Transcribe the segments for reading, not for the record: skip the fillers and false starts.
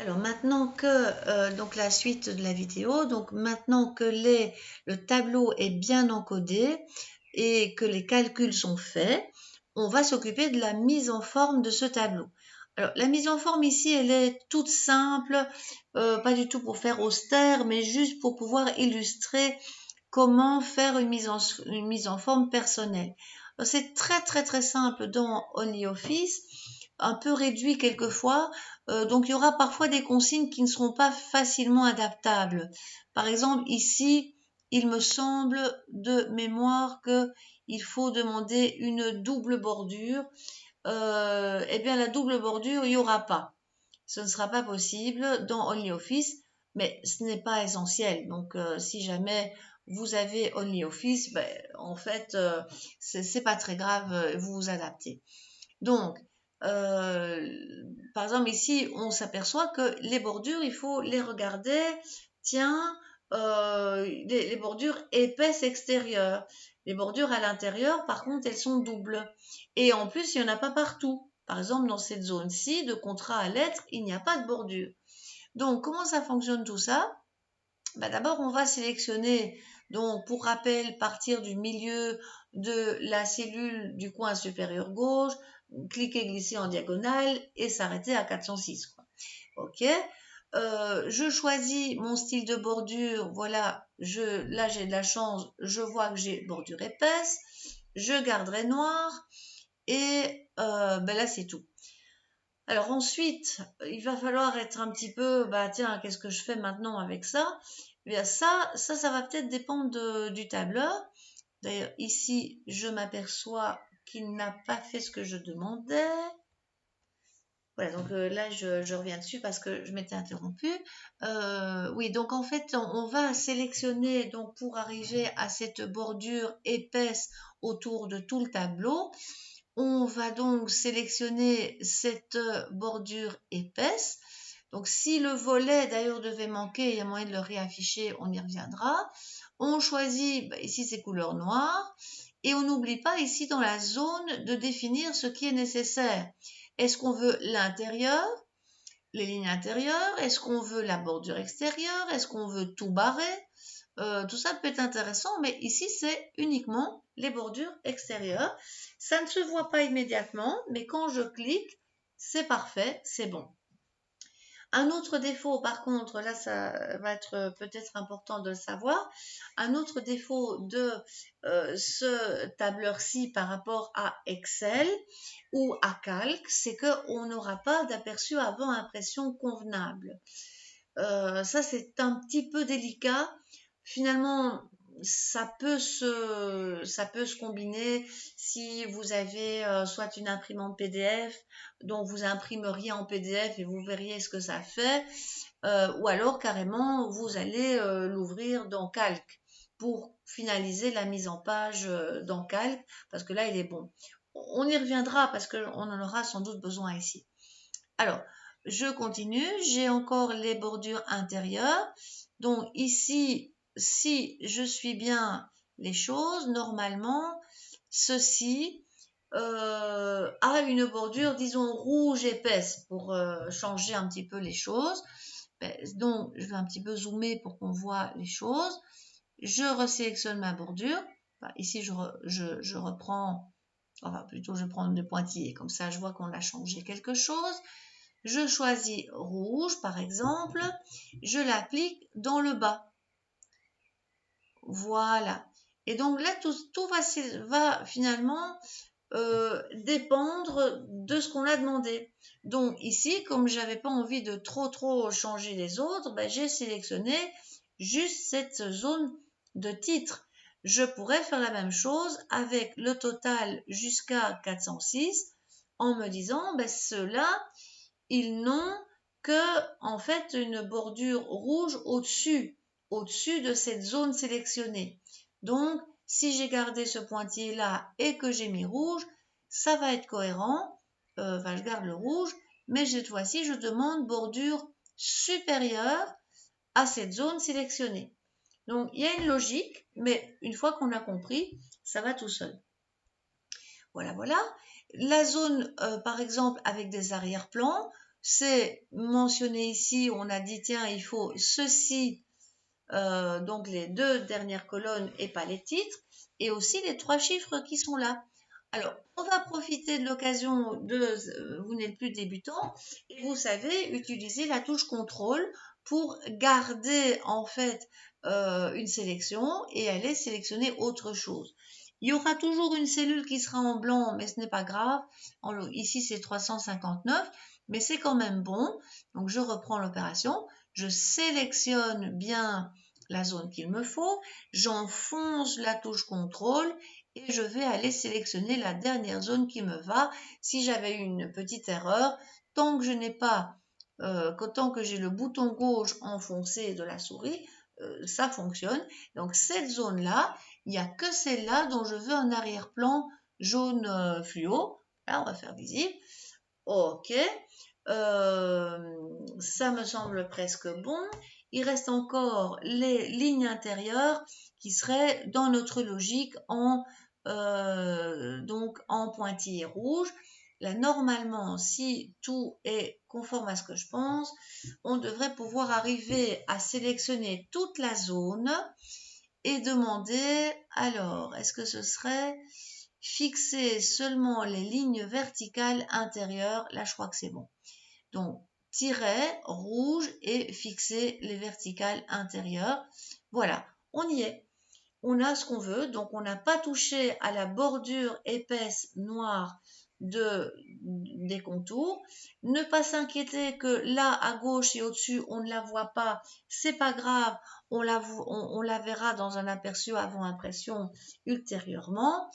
Alors maintenant que donc la suite de la vidéo, donc maintenant que le tableau est bien encodé et que les calculs sont faits, on va s'occuper de la mise en forme de ce tableau. Alors la mise en forme ici, elle est toute simple, pas du tout pour faire austère, mais juste pour pouvoir illustrer comment faire une mise en forme personnelle. C'est très simple dans OnlyOffice, un peu réduit quelquefois, donc il y aura parfois des consignes qui ne seront pas facilement adaptables. Par exemple ici, il me semble de mémoire qu'il faut demander une double bordure. Eh bien la double bordure, il n'y aura pas. Ce ne sera pas possible dans OnlyOffice, mais ce n'est pas essentiel. Donc si jamais vous avez OnlyOffice, ben, en fait, c'est pas très grave, vous vous adaptez. Donc, par exemple, ici, on s'aperçoit que les bordures, il faut les regarder. Tiens, les bordures épaisses extérieures. Les bordures à l'intérieur, par contre, elles sont doubles. Et en plus, il n'y en a pas partout. Par exemple, dans cette zone-ci, de contrat à lettres, il n'y a pas de bordure. Donc, comment ça fonctionne tout ça? Ben, d'abord, on va sélectionner, donc pour rappel, partir du milieu de la cellule du coin supérieur gauche, cliquer, glisser en diagonale et s'arrêter à 406. Quoi. Ok. Je choisis mon style de bordure. Voilà, là j'ai de la chance, je vois que j'ai bordure épaisse. Je garderai noir et ben là c'est tout. Alors ensuite, il va falloir être un petit peu, bah tiens, qu'est-ce que je fais maintenant avec ça? Eh bien ça va peut-être dépendre du tableur. D'ailleurs, ici, je m'aperçois qu'il n'a pas fait ce que je demandais. Voilà, donc là, je reviens dessus parce que je m'étais interrompue. Oui, donc en fait, on va sélectionner, donc pour arriver à cette bordure épaisse autour de tout le tableau, on va donc sélectionner cette bordure épaisse. Donc si le volet d'ailleurs devait manquer, il y a moyen de le réafficher, on y reviendra. On choisit, ici c'est couleur noire, et on n'oublie pas ici dans la zone de définir ce qui est nécessaire. Est-ce qu'on veut l'intérieur, les lignes intérieures? Est-ce qu'on veut la bordure extérieure? Est-ce qu'on veut tout barrer? Tout ça peut être intéressant, mais ici c'est uniquement les bordures extérieures. Ça ne se voit pas immédiatement, mais quand je clique, c'est parfait, c'est bon. Un autre défaut, par contre, là ça va être peut-être important de le savoir, un autre défaut de ce tableur-ci par rapport à Excel ou à Calc, c'est qu'on n'aura pas d'aperçu avant impression convenable. Ça c'est un petit peu délicat. Finalement, ça peut se combiner si vous avez soit une imprimante PDF, dont vous imprimeriez en PDF et vous verriez ce que ça fait, ou alors carrément vous allez l'ouvrir dans Calc pour finaliser la mise en page dans Calc, parce que là il est bon. On y reviendra parce qu'on en aura sans doute besoin ici. Alors, je continue, j'ai encore les bordures intérieures. Donc ici, si je suis bien les choses, normalement, ceci a une bordure, disons, rouge épaisse pour changer un petit peu les choses. Donc, je vais un petit peu zoomer pour qu'on voit les choses. Je resélectionne ma bordure. Ici, je reprends, enfin plutôt je prends le pointillé, comme ça je vois qu'on a changé quelque chose. Je choisis rouge par exemple, je l'applique dans le bas. Voilà. Et donc là, tout va finalement dépendre de ce qu'on a demandé. Donc ici, comme je n'avais pas envie de trop changer les autres, j'ai sélectionné juste cette zone de titre. Je pourrais faire la même chose avec le total jusqu'à 406 en me disant, ceux-là, ils n'ont que en fait une bordure rouge au-dessus de cette zone sélectionnée. Donc, si j'ai gardé ce pointillé là et que j'ai mis rouge, ça va être cohérent. Je garde le rouge, mais cette fois-ci, je demande bordure supérieure à cette zone sélectionnée. Donc, il y a une logique, mais une fois qu'on a compris, ça va tout seul. Voilà. La zone, par exemple, avec des arrière-plans, c'est mentionné ici, on a dit tiens, il faut ceci, donc les 2 dernières colonnes et pas les titres, et aussi les 3 chiffres qui sont là. Alors, on va profiter de l'occasion de vous n'êtes plus débutant et vous savez utiliser la touche contrôle pour garder en fait une sélection et aller sélectionner autre chose. Il y aura toujours une cellule qui sera en blanc, mais ce n'est pas grave. Ici, c'est 359, mais c'est quand même bon. Donc, je reprends l'opération. Je sélectionne bien la zone qu'il me faut. J'enfonce la touche contrôle et je vais aller sélectionner la dernière zone qui me va. Si j'avais une petite erreur, tant que je n'ai pas, tant que j'ai le bouton gauche enfoncé de la souris, ça fonctionne. Donc cette zone-là, il n'y a que celle-là dont je veux un arrière-plan jaune fluo. Là, on va faire visible. Ok. Ça me semble presque bon. Il reste encore les lignes intérieures qui seraient dans notre logique donc en pointillés rouges. Là, normalement, si tout est conforme à ce que je pense, on devrait pouvoir arriver à sélectionner toute la zone et demander, alors, est-ce que ce serait fixer seulement les lignes verticales intérieures? Là, je crois que c'est bon. Donc, tiret rouge et fixer les verticales intérieures. Voilà, on y est. On a ce qu'on veut, donc on n'a pas touché à la bordure épaisse noire des contours. Ne pas s'inquiéter que là, à gauche et au-dessus, on ne la voit pas. C'est pas grave, on la verra dans un aperçu avant impression ultérieurement.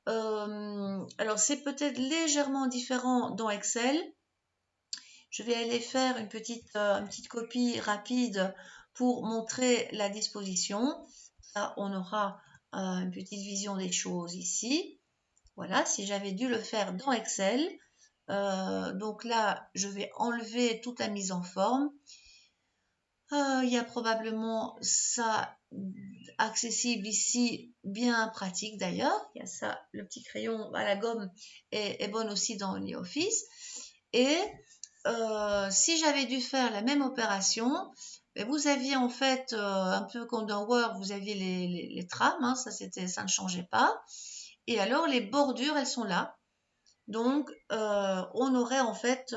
Alors, c'est peut-être légèrement différent dans Excel. Je vais aller faire une petite copie rapide pour montrer la disposition. Ça, on aura une petite vision des choses ici. Voilà, si j'avais dû le faire dans Excel. Donc là, je vais enlever toute la mise en forme. Il y a probablement ça accessible ici, bien pratique d'ailleurs. Il y a ça, le petit crayon à la gomme est bon aussi dans LibreOffice. Et si j'avais dû faire la même opération, vous aviez en fait, un peu comme dans Word, vous aviez les trames, hein, ça ne changeait pas. Et alors les bordures, elles sont là. Donc, on aurait en fait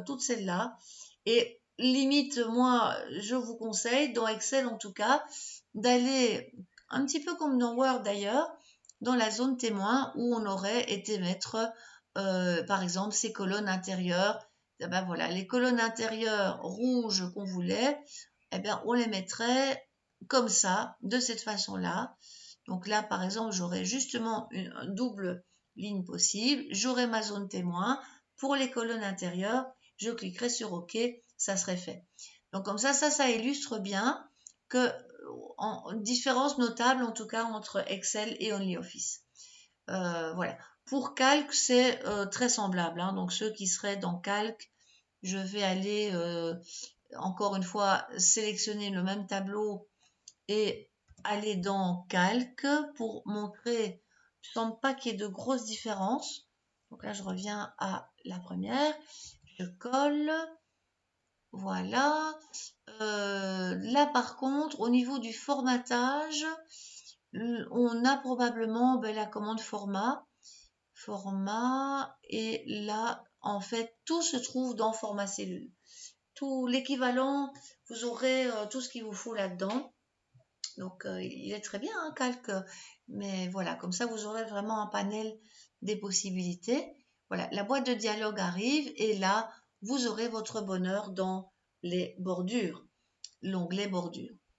toutes celles-là. Et limite, moi, je vous conseille, dans Excel en tout cas, d'aller un petit peu comme dans Word d'ailleurs, dans la zone témoin où on aurait été mettre, par exemple, ces colonnes intérieures. Eh ben voilà, les colonnes intérieures rouges qu'on voulait, eh bien, on les mettrait comme ça, de cette façon-là. Donc là, par exemple, j'aurais justement une double ligne possible. J'aurai ma zone témoin. Pour les colonnes intérieures, je cliquerai sur OK, ça serait fait. Donc comme ça illustre bien que différence notable en tout cas entre Excel et OnlyOffice. Voilà. Pour Calc, c'est très semblable. Hein. Donc ceux qui seraient dans Calc, je vais aller encore une fois sélectionner le même tableau et aller dans Calc pour montrer. Il ne semble pas qu'il y ait de grosses différences. Donc là, je reviens à la première. Je colle. Voilà. Là, par contre, au niveau du formatage, on a probablement la commande format. Et là, en fait, tout se trouve dans format cellule. Tout l'équivalent, vous aurez tout ce qu'il vous faut là-dedans. Donc, il est très bien, hein, Calc. Mais voilà, comme ça, vous aurez vraiment un panel des possibilités. Voilà, la boîte de dialogue arrive et là, vous aurez votre bonheur dans les bordures, l'onglet bordures.